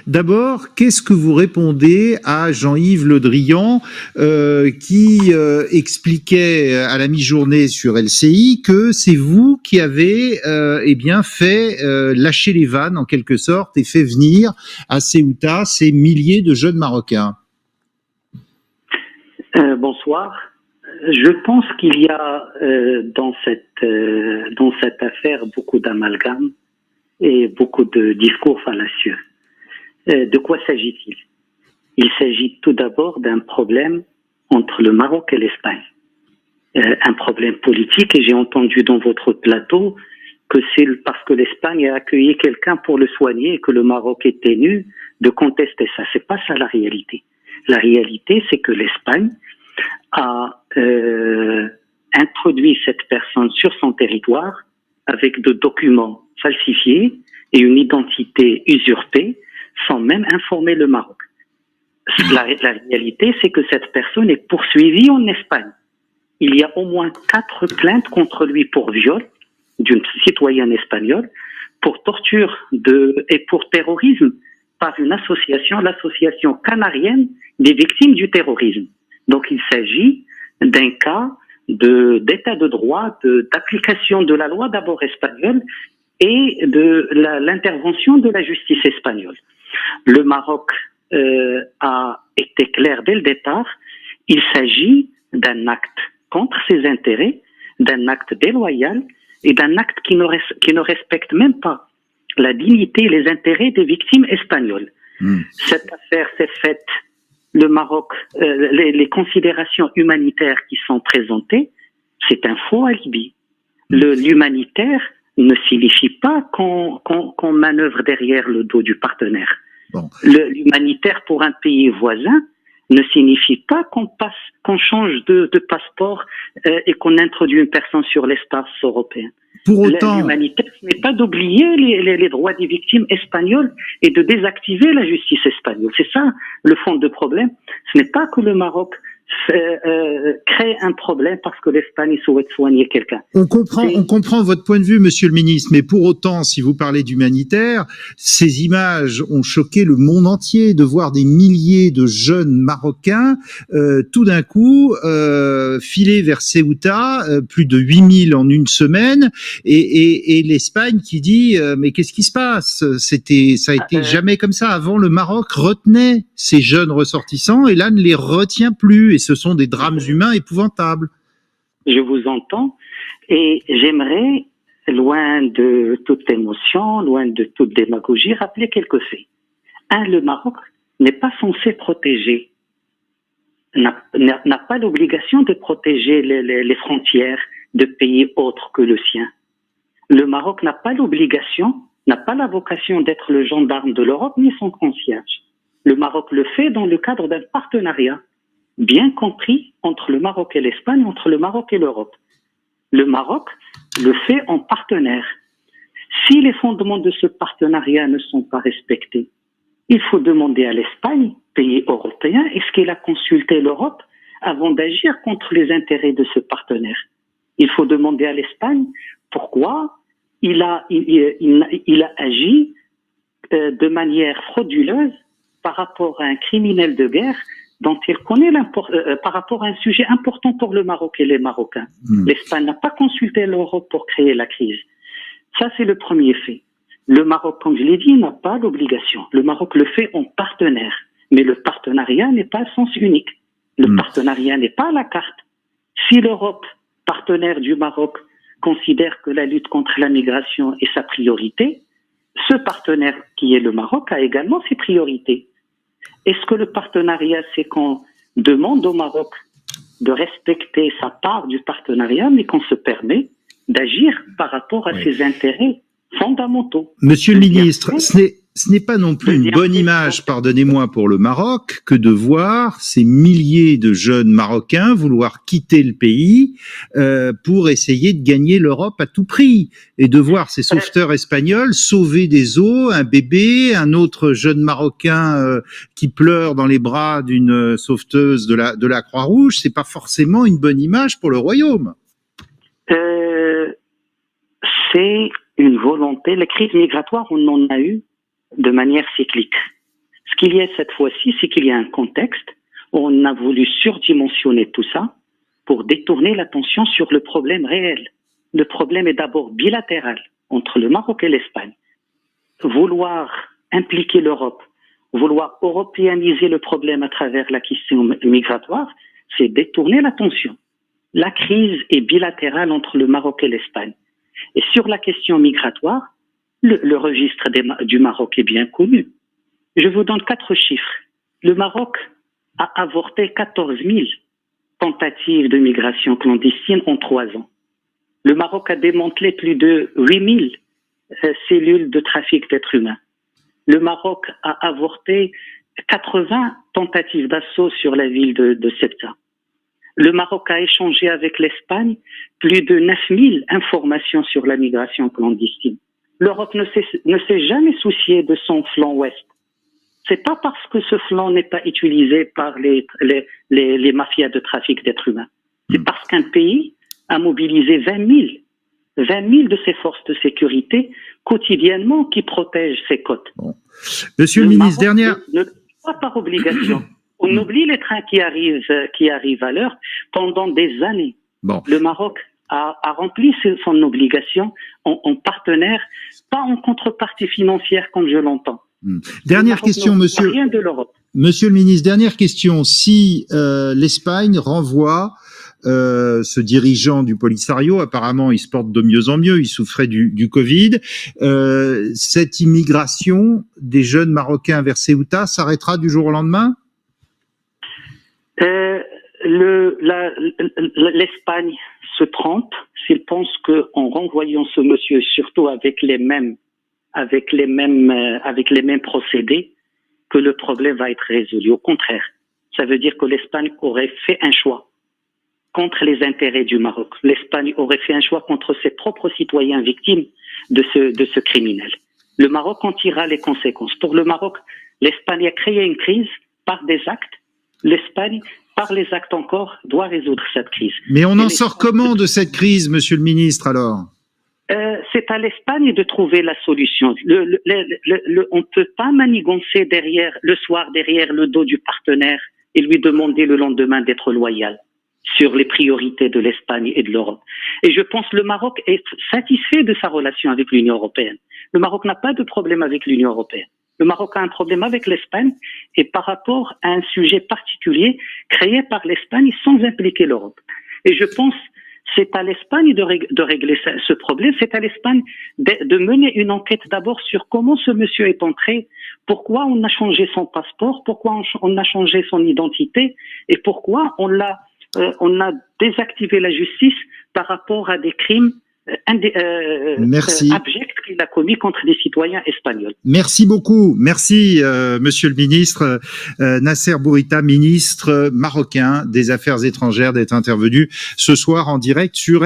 D'abord, qu'est-ce que vous répondez à Jean-Yves Le Drian qui expliquait à la mi-journée sur LCI que c'est vous qui avez fait lâcher les vannes en quelque sorte et fait venir à Ceuta ces milliers de jeunes Marocains? Bonsoir. Je pense qu'il y a dans cette affaire beaucoup d'amalgames et beaucoup de discours fallacieux. De quoi s'agit-il? Il s'agit tout d'abord d'un problème entre le Maroc et l'Espagne. Un problème politique, et j'ai entendu dans votre plateau que c'est parce que l'Espagne a accueilli quelqu'un pour le soigner et que le Maroc est tenu de contester ça. C'est pas ça la réalité. La réalité, c'est que l'Espagne a introduit cette personne sur son territoire avec des documents falsifiés et une identité usurpée sans même informer le Maroc. La réalité, c'est que cette personne est poursuivie en Espagne. Il y a au moins 4 plaintes contre lui pour viol d'une citoyenne espagnole, pour torture et pour terrorisme par une association, l'association canarienne des victimes du terrorisme. Donc il s'agit d'un cas d'état de droit, d'application de la loi d'abord espagnole et de l'intervention de la justice espagnole. Le Maroc a été clair dès le départ. Il s'agit d'un acte contre ses intérêts, d'un acte déloyal et d'un acte qui ne respecte même pas la dignité et les intérêts des victimes espagnoles. Cette affaire s'est faite, le Maroc, les considérations humanitaires qui sont présentées, c'est un faux alibi. L'humanitaire ne signifie pas qu'on manœuvre derrière le dos du partenaire. Bon. L'humanitaire pour un pays voisin ne signifie pas qu'on change de passeport et qu'on introduit une personne sur l'espace européen. Pour autant, l'humanitaire, ce n'est pas d'oublier les droits des victimes espagnoles et de désactiver la justice espagnole. C'est ça le fond du problème. Ce n'est pas que le Maroc crée un problème parce que l'Espagne souhaite soigner quelqu'un. On comprend votre point de vue, monsieur le ministre, mais pour autant, si vous parlez d'humanitaire, ces images ont choqué le monde entier de voir des milliers de jeunes Marocains tout d'un coup filer vers Ceuta, plus de 8000 en une semaine, et l'Espagne qui dit mais qu'est-ce qui se passe? Ça a été jamais comme ça. Avant, le Maroc retenait ces jeunes ressortissants et là ne les retient plus. Et ce sont des drames humains épouvantables. Je vous entends et j'aimerais, loin de toute émotion, loin de toute démagogie, rappeler quelques faits. Le Maroc n'est pas censé protéger, n'a pas l'obligation de protéger les frontières de pays autres que le sien. Le Maroc n'a pas l'obligation, n'a pas la vocation d'être le gendarme de l'Europe ni son concierge. Le Maroc le fait dans le cadre d'un partenariat bien compris entre le Maroc et l'Espagne, entre le Maroc et l'Europe. Le Maroc le fait en partenaire. Si les fondements de ce partenariat ne sont pas respectés, il faut demander à l'Espagne, pays européen, est-ce qu'il a consulté l'Europe avant d'agir contre les intérêts de ce partenaire? Il faut demander à l'Espagne pourquoi il a agi de manière frauduleuse par rapport à un criminel de guerre dont il connaît par rapport à un sujet important pour le Maroc et les Marocains. L'Espagne n'a pas consulté l'Europe pour créer la crise. Ça, c'est le premier fait. Le Maroc, comme je l'ai dit, n'a pas l'obligation. Le Maroc le fait en partenaire. Mais le partenariat n'est pas à sens unique. Le partenariat n'est pas à la carte. Si l'Europe, partenaire du Maroc, considère que la lutte contre la migration est sa priorité, ce partenaire qui est le Maroc a également ses priorités. Est-ce que le partenariat, c'est qu'on demande au Maroc de respecter sa part du partenariat, mais qu'on se permet d'agir par rapport à ses intérêts fondamentaux? Monsieur le ministre, ce n'est pas non plus une bonne image, pardonnez-moi, pour le Maroc, que de voir ces milliers de jeunes Marocains vouloir quitter le pays pour essayer de gagner l'Europe à tout prix, et de voir ces sauveteurs espagnols sauver des eaux, un bébé, un autre jeune Marocain qui pleure dans les bras d'une sauveteuse de la Croix-Rouge. C'est pas forcément une bonne image pour le royaume. C'est une volonté. La crise migratoire, on en a eu de manière cyclique. Ce qu'il y a cette fois-ci, c'est qu'il y a un contexte où on a voulu surdimensionner tout ça pour détourner l'attention sur le problème réel. Le problème est d'abord bilatéral entre le Maroc et l'Espagne. Vouloir impliquer l'Europe, vouloir européaniser le problème à travers la question migratoire, c'est détourner l'attention. La crise est bilatérale entre le Maroc et l'Espagne. Et sur la question migratoire, le registre du Maroc est bien connu. Je vous donne 4 chiffres. Le Maroc a avorté 14 000 tentatives de migration clandestine en 3 ans. Le Maroc a démantelé plus de 8 000 cellules de trafic d'êtres humains. Le Maroc a avorté 80 tentatives d'assaut sur la ville de Ceuta. Le Maroc a échangé avec l'Espagne plus de 9 000 informations sur la migration clandestine. L'Europe ne s'est jamais souciée de son flanc ouest. C'est pas parce que ce flanc n'est pas utilisé par les mafias de trafic d'êtres humains. C'est parce qu'un pays a mobilisé 20 000 de ses forces de sécurité quotidiennement qui protègent ses côtes. Bon. Monsieur le ministre, dernière... Pas par obligation. On oublie les trains qui arrivent à l'heure pendant des années. Bon. Le Maroc a rempli son obligation en partenaire, pas en contrepartie financière comme je l'entends. Dernière question, monsieur. Rien de l'Europe. Monsieur le ministre, dernière question. Si l'Espagne renvoie ce dirigeant du Polisario, apparemment il se porte de mieux en mieux, il souffrait du Covid, cette immigration des jeunes Marocains vers Ceuta s'arrêtera du jour au lendemain? L'Espagne se trompe s'il pense qu'en renvoyant ce monsieur, surtout avec les mêmes procédés, que le problème va être résolu. Au contraire, ça veut dire que l'Espagne aurait fait un choix contre les intérêts du Maroc. L'Espagne aurait fait un choix contre ses propres citoyens victimes de ce criminel. Le Maroc en tirera les conséquences. Pour le Maroc, l'Espagne a créé une crise par des actes. L'Espagne, par les actes encore, doit résoudre cette crise. Mais on en sort comment de cette crise, monsieur le ministre, alors? C'est à l'Espagne de trouver la solution. On ne peut pas manigancer le soir derrière le dos du partenaire et lui demander le lendemain d'être loyal sur les priorités de l'Espagne et de l'Europe. Et je pense que le Maroc est satisfait de sa relation avec l'Union européenne. Le Maroc n'a pas de problème avec l'Union européenne. Le Maroc a un problème avec l'Espagne et par rapport à un sujet particulier créé par l'Espagne sans impliquer l'Europe. Et je pense c'est à l'Espagne de régler ce problème, c'est à l'Espagne de mener une enquête d'abord sur comment ce monsieur est entré, pourquoi on a changé son passeport, pourquoi on a changé son identité et pourquoi on a désactivé la justice par rapport à des crimes abjects qu'il a commis contre des citoyens espagnols. Merci beaucoup. Merci, monsieur le ministre Nasser Bourita, ministre marocain des Affaires étrangères, d'être intervenu ce soir en direct sur